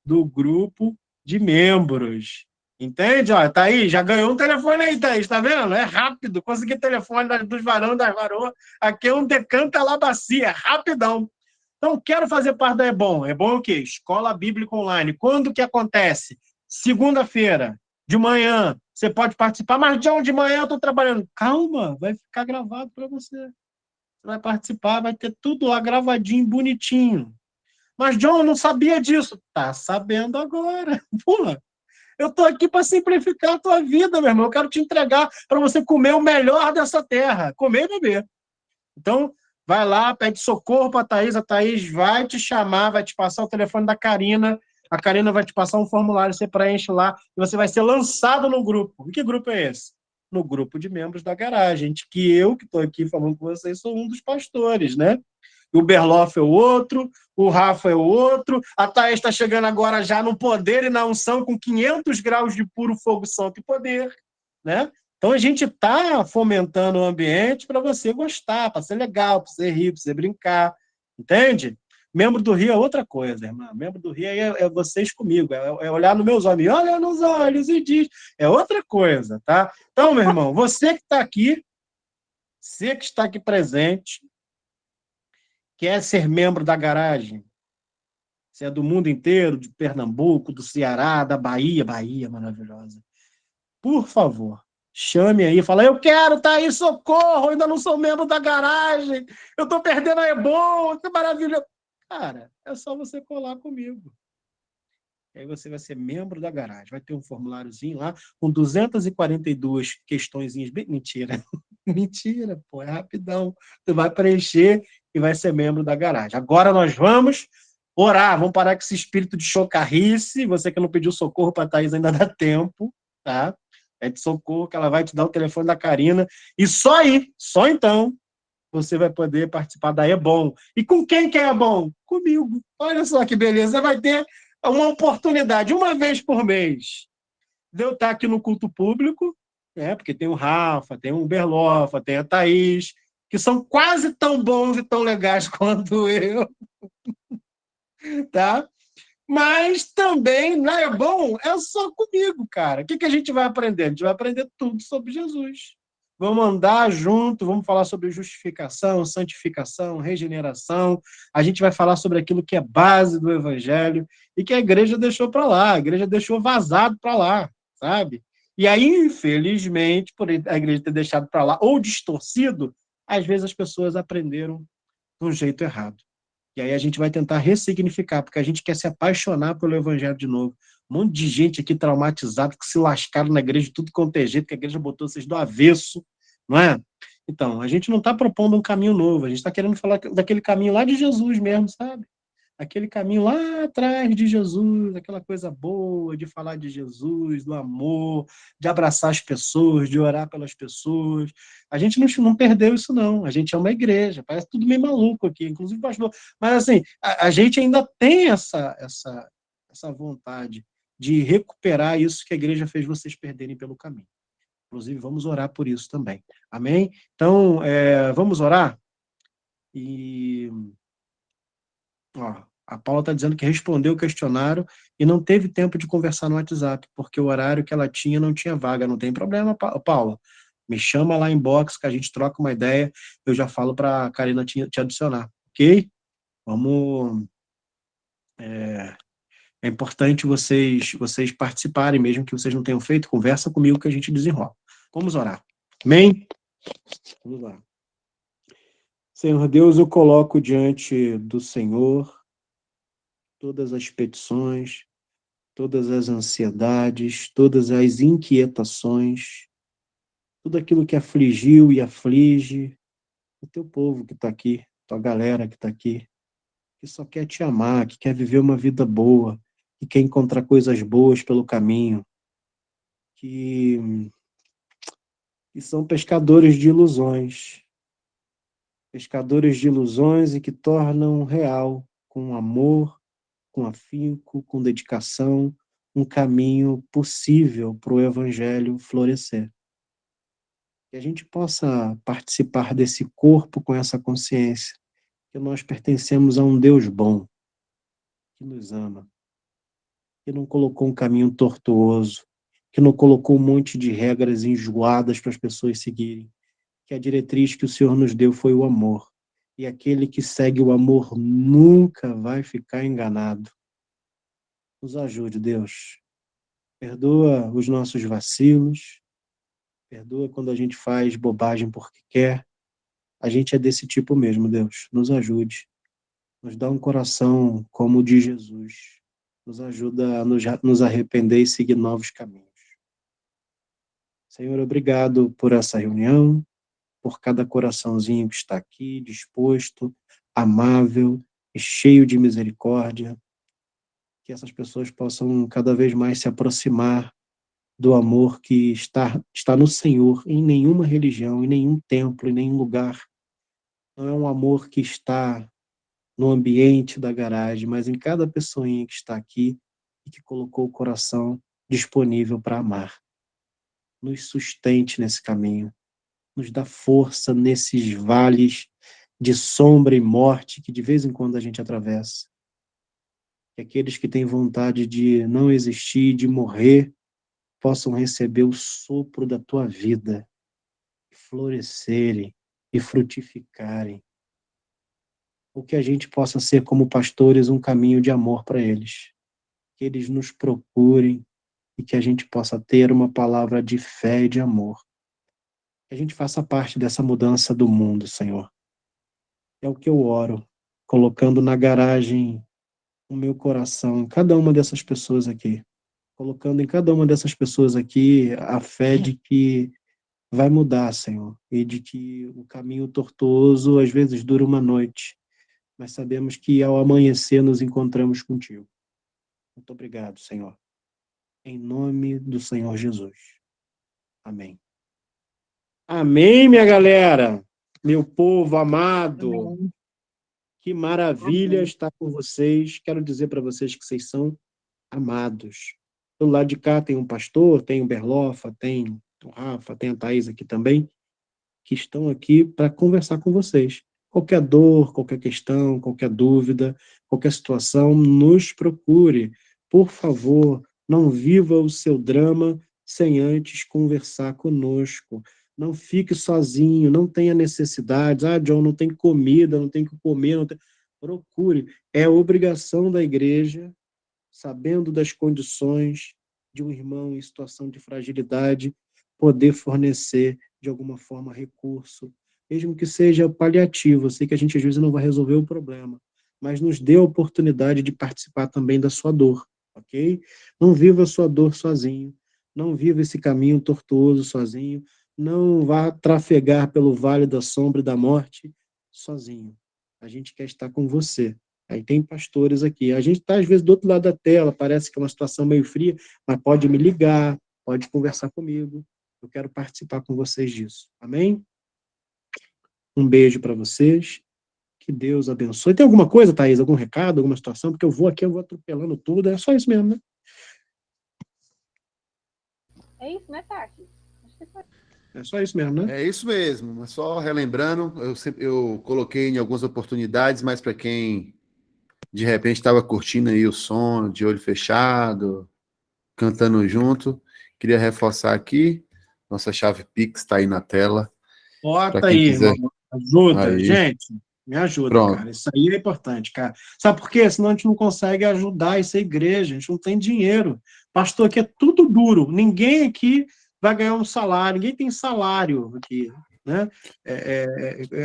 do grupo de membros. Entende? Ó, Thaís, já ganhou um telefone aí, Thaís, tá vendo? É rápido. Consegui telefone dos varões, das varoas. Aqui é um decanta lá bacia, rapidão. Então, quero fazer parte da É Bom. É Bom o quê? Escola Bíblica Online. Quando que acontece? Segunda-feira, de manhã. Você pode participar, mas de manhã eu estou trabalhando. Calma, vai ficar gravado para você. Você vai participar, vai ter tudo lá gravadinho, bonitinho. Mas, John, eu não sabia disso. Tá sabendo agora. Pula. Eu estou aqui para simplificar a tua vida, meu irmão. Eu quero te entregar para você comer o melhor dessa terra. Comer e beber. Então, vai lá, pede socorro para a Thaís vai te chamar, vai te passar o telefone da Karina, a Karina vai te passar um formulário, você preenche lá, e você vai ser lançado no grupo. E que grupo é esse? No grupo de membros da garagem, que eu, que estou aqui falando com vocês, sou um dos pastores, né? O Berloff é o outro, o Rafa é o outro, a Thaís está chegando agora já no poder e na unção com 500 graus de puro fogo santo e poder, né? Então a gente está fomentando o ambiente para você gostar, para ser legal, para você rir, para você brincar, entende? Membro do Rio é outra coisa, irmã. Membro do Rio é vocês comigo, é olhar nos meus olhos, olha nos olhos e diz, é outra coisa, tá? Então, meu irmão, você que está aqui presente, quer ser membro da garagem, você é do mundo inteiro, de Pernambuco, do Ceará, da Bahia, Bahia maravilhosa. Por favor, chame aí, fala, eu quero, tá aí, socorro, ainda não sou membro da garagem, eu tô perdendo a É Bom, que maravilha. Cara, é só você colar comigo. Aí você vai ser membro da garagem. Vai ter um formuláriozinho lá com 242 questõezinhas. Mentira. Mentira, pô, é rapidão. Tu vai preencher e vai ser membro da garagem. Agora nós vamos orar. Vamos parar com esse espírito de chocarrice. Você que não pediu socorro para a Thaís ainda dá tempo, tá? Pede socorro que ela vai te dar o telefone da Karina. E só aí, só então, você vai poder participar da É Bom. E com quem que é bom? Comigo. Olha só que beleza. Vai ter uma oportunidade, uma vez por mês, de eu estar aqui no culto público, porque tem o Rafa, tem o Berlofa, tem a Thaís, que são quase tão bons e tão legais quanto eu, tá? Mas também, não é bom, é só comigo, cara. O que a gente vai aprender? A gente vai aprender tudo sobre Jesus. Vamos andar junto, vamos falar sobre justificação, santificação, regeneração. A gente vai falar sobre aquilo que é base do evangelho e que a igreja deixou para lá, a igreja deixou vazado para lá, sabe? E aí, infelizmente, por a igreja ter deixado para lá ou distorcido, às vezes as pessoas aprenderam de um jeito errado. E aí a gente vai tentar ressignificar, porque a gente quer se apaixonar pelo evangelho de novo. Um monte de gente aqui traumatizado, que se lascaram na igreja de tudo quanto é jeito, que a igreja botou vocês do avesso, não é? Então, a gente não está propondo um caminho novo, a gente está querendo falar daquele caminho lá de Jesus mesmo, sabe? Aquele caminho lá atrás de Jesus, aquela coisa boa de falar de Jesus, do amor, de abraçar as pessoas, de orar pelas pessoas. A gente não perdeu isso, não. A gente é uma igreja, parece tudo meio maluco aqui, inclusive pastor. Mas, assim, a gente ainda tem essa vontade de recuperar isso que a igreja fez vocês perderem pelo caminho. Inclusive, vamos orar por isso também. Amém? Então, vamos orar? E... Ó, a Paula está dizendo que respondeu o questionário e não teve tempo de conversar no WhatsApp, porque o horário que ela tinha não tinha vaga. Não tem problema, Paula. Me chama lá em box que a gente troca uma ideia. Eu já falo para a Karina te adicionar, ok? Vamos. É importante vocês participarem, mesmo que vocês não tenham feito. Conversa comigo que a gente desenrola. Vamos orar. Amém? Vamos lá. Senhor Deus, eu coloco diante do Senhor todas as petições, todas as ansiedades, todas as inquietações, tudo aquilo que afligiu e aflige o teu povo que está aqui, tua galera que está aqui, que só quer te amar, que quer viver uma vida boa, que quer encontrar coisas boas pelo caminho, que são pescadores de ilusões e que tornam real, com amor, com afinco, com dedicação, um caminho possível para o evangelho florescer. Que a gente possa participar desse corpo com essa consciência, que nós pertencemos a um Deus bom, que nos ama, que não colocou um caminho tortuoso, que não colocou um monte de regras enjoadas para as pessoas seguirem, que a diretriz que o Senhor nos deu foi o amor. E aquele que segue o amor nunca vai ficar enganado. Nos ajude, Deus. Perdoa os nossos vacilos, perdoa quando a gente faz bobagem porque quer. A gente é desse tipo mesmo, Deus. Nos ajude. Nos dá um coração como o de Jesus. Nos ajuda a nos arrepender e seguir novos caminhos. Senhor, obrigado por essa reunião, por cada coraçãozinho que está aqui, disposto, amável e cheio de misericórdia. Que essas pessoas possam cada vez mais se aproximar do amor que está no Senhor, em nenhuma religião, em nenhum templo, em nenhum lugar. Não é um amor que está no ambiente da garagem, mas em cada pessoinha que está aqui e que colocou o coração disponível para amar. Nos sustente nesse caminho, nos dá força nesses vales de sombra e morte que de vez em quando a gente atravessa. Que aqueles que têm vontade de não existir, de morrer, possam receber o sopro da tua vida, florescerem e frutificarem. Ou que a gente possa ser, como pastores, um caminho de amor para eles. Que eles nos procurem e que a gente possa ter uma palavra de fé e de amor. Que a gente faça parte dessa mudança do mundo, Senhor. É o que eu oro, colocando na garagem o meu coração, em cada uma dessas pessoas aqui. Colocando em cada uma dessas pessoas aqui a fé de que vai mudar, Senhor, e de que o caminho tortuoso às vezes dura uma noite, mas sabemos que ao amanhecer nos encontramos contigo. Muito obrigado, Senhor. Em nome do Senhor Jesus. Amém. Amém, minha galera. Meu povo amado. Que maravilha estar com vocês. Quero dizer para vocês que vocês são amados. Do lado de cá tem um pastor, tem o Berlofa, tem o Rafa, tem a Thaís aqui também, que estão aqui para conversar com vocês. Qualquer dor, qualquer questão, qualquer dúvida, qualquer situação, nos procure. Por favor, não viva o seu drama sem antes conversar conosco. Não fique sozinho, não tenha necessidades. Ah, John, não tem comida, não tem que comer. Não tem... Procure. É obrigação da igreja, sabendo das condições de um irmão em situação de fragilidade, poder fornecer, de alguma forma, recurso, mesmo que seja paliativo. Eu sei que a gente, às vezes, não vai resolver o problema, mas nos dê a oportunidade de participar também da sua dor, ok? Não viva a sua dor sozinho, não viva esse caminho tortuoso sozinho, não vá trafegar pelo vale da sombra e da morte sozinho. A gente quer estar com você. Aí tem pastores aqui. A gente está, às vezes, do outro lado da tela, parece que é uma situação meio fria, mas pode me ligar, pode conversar comigo. Eu quero participar com vocês disso. Amém? Um beijo para vocês. Que Deus abençoe. Tem alguma coisa, Thaís? Algum recado, alguma situação? Porque eu vou aqui, eu vou atropelando tudo. É só isso mesmo, né? É isso, né, Tati? Acho que foi. É só isso mesmo, né? É isso mesmo, mas só relembrando, eu coloquei em algumas oportunidades, mas para quem de repente estava curtindo aí o som, de olho fechado, cantando junto, queria reforçar aqui, nossa chave Pix está aí na tela. Bota quem aí, quiser. irmão. Ajuda, Aí. gente. Me ajuda, Pronto. cara. Isso aí é importante, cara. Sabe por quê? Senão a gente não consegue ajudar essa igreja, a gente não tem dinheiro. Pastor, aqui é tudo duro. Ninguém aqui vai ganhar um salário, ninguém tem salário aqui, né?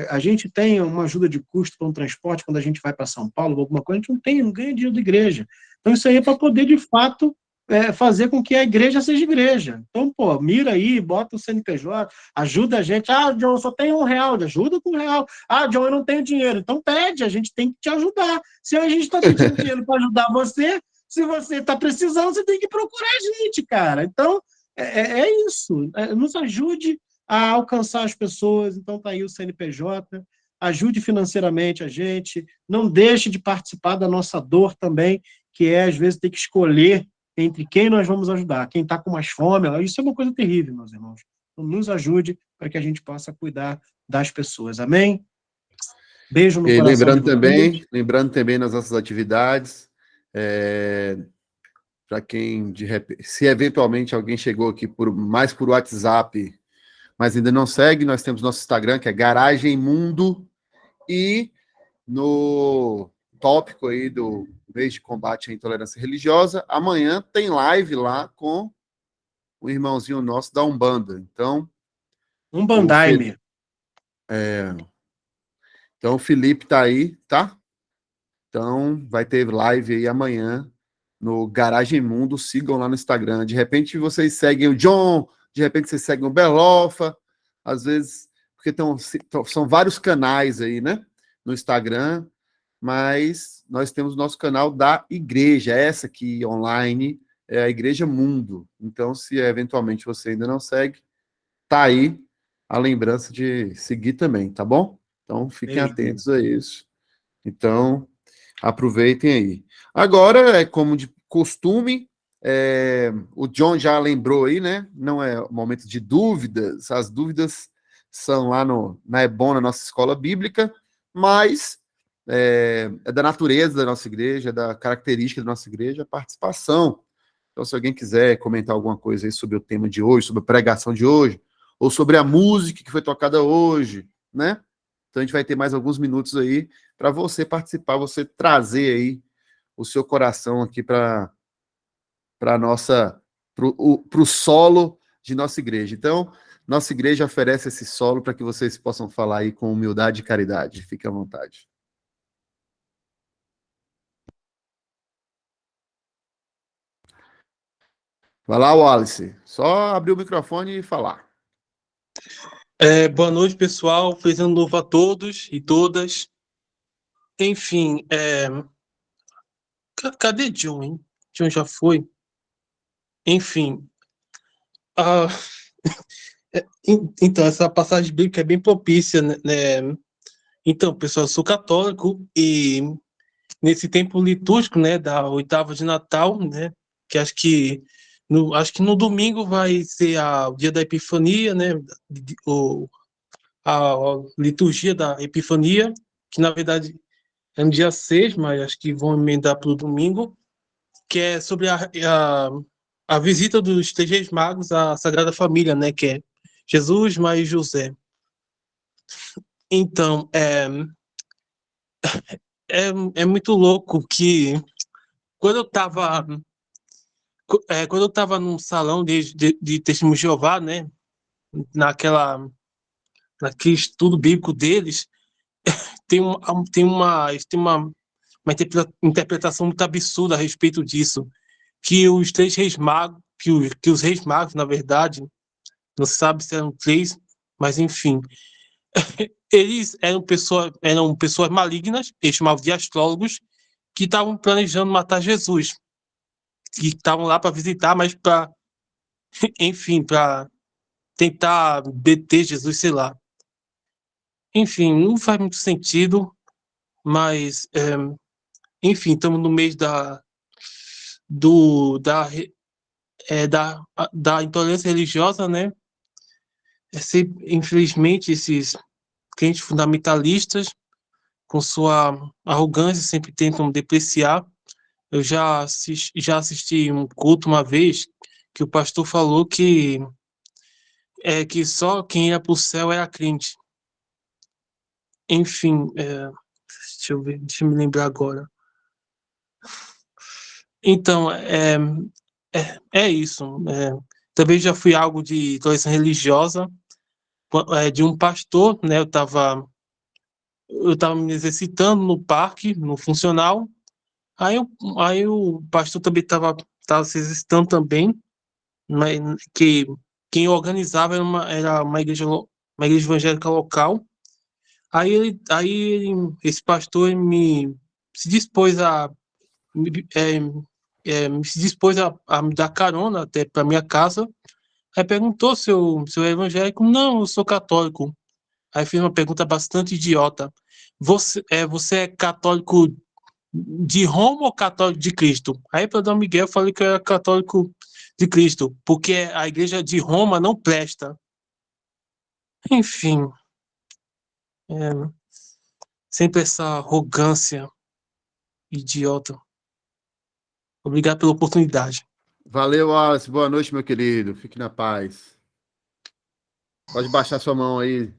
A gente tem uma ajuda de custo para um transporte quando a gente vai para São Paulo, alguma coisa, a gente não ganha dinheiro da igreja. Então isso aí é para poder, de fato, fazer com que a igreja seja igreja. Então, pô, mira aí, bota o CNPJ, ajuda a gente. Ah, John, só tem R$1, ajuda com R$1. Ah, John, eu não tenho dinheiro. Então pede, a gente tem que te ajudar. Se a gente está pedindo dinheiro para ajudar você, se você está precisando, você tem que procurar a gente, cara. Então, é isso. Nos ajude a alcançar as pessoas. Então, tá aí o CNPJ. Ajude financeiramente a gente. Não deixe de participar da nossa dor também, que é, às vezes, ter que escolher entre quem nós vamos ajudar. Quem está com mais fome. Isso é uma coisa terrível, meus irmãos. Então, nos ajude para que a gente possa cuidar das pessoas. Amém? Beijo no E coração lembrando de vocês. também nas nossas atividades, para quem de repente, se eventualmente alguém chegou aqui mais por WhatsApp, mas ainda não segue, nós temos nosso Instagram, que é Garagem Mundo, e no tópico aí do mês de combate à intolerância religiosa, amanhã tem live lá com o irmãozinho nosso da Umbanda. Então, Um bandaime. Então o Felipe tá aí, tá? Então vai ter live aí amanhã no Garagem Mundo, sigam lá no Instagram. De repente vocês seguem o John, de repente vocês seguem o Belofa, às vezes, porque são vários canais aí, né? No Instagram, mas nós temos o nosso canal da igreja, essa aqui online é a Igreja Mundo. Então, se eventualmente você ainda não segue, tá aí a lembrança de seguir também, tá bom? Então, fiquem atentos a isso. Então, aproveitem aí. Agora, como de costume, o John já lembrou aí, né? Não é momento de dúvidas, as dúvidas são lá na EBON, na nossa escola bíblica, mas é da natureza da nossa igreja, da característica da nossa igreja, a participação. Então, se alguém quiser comentar alguma coisa aí sobre o tema de hoje, sobre a pregação de hoje, ou sobre a música que foi tocada hoje, né? Então, a gente vai ter mais alguns minutos aí para você participar, você trazer aí o seu coração aqui para o solo de nossa igreja. Então, nossa igreja oferece esse solo para que vocês possam falar aí com humildade e caridade. Fique à vontade. Vai lá, Wallace. Só abrir o microfone e falar. Boa noite, pessoal. Feliz ano novo a todos e todas. Enfim, cadê John, hein? John já foi. Enfim, ah, então, essa passagem bíblica é bem propícia, né? Então, pessoal, eu sou católico e nesse tempo litúrgico, né, da oitava de Natal, né, que acho que no domingo vai ser o dia da Epifania, né, a liturgia da Epifania, que na verdade é no dia 6, mas acho que vão emendar para o domingo, que é sobre a visita dos três reis magos à Sagrada Família, né, que é Jesus, Maria e José. Então, é muito louco que quando eu estava num salão de Testemunho de Jeová, né, naquele estudo bíblico deles, tem uma interpretação muito absurda a respeito disso, que os três reis magos, que os reis magos, na verdade, não se sabe se eram três, mas enfim, eles eram pessoas malignas, eles chamavam de astrólogos, que estavam planejando matar Jesus, que estavam lá para visitar, mas para, enfim, para tentar deter Jesus, sei lá. Enfim, não faz muito sentido, mas, enfim, estamos no mês da intolerância religiosa, né? Infelizmente, esses crentes fundamentalistas, com sua arrogância, sempre tentam depreciar. Eu já assisti um culto uma vez que o pastor falou que só quem ia para o céu era crente. Enfim, deixa eu ver, deixa eu me lembrar agora. Então, é isso. Também já fui algo de tolerância religiosa, de um pastor, né? Eu tava me exercitando no parque, no funcional. Aí o pastor também tava se exercitando também, mas que quem organizava era uma igreja evangélica local. Esse pastor se dispôs a me dar carona até para minha casa. Aí perguntou se eu é evangélico. Não, eu sou católico. Aí fez uma pergunta bastante idiota. Você é católico de Roma ou católico de Cristo? Aí, para dar Miguel, eu falei que eu era católico de Cristo, porque a igreja de Roma não presta. Enfim, sempre essa arrogância idiota. Obrigado pela oportunidade. Valeu, Wallace. Boa noite, meu querido. Fique na paz. Pode baixar sua mão aí.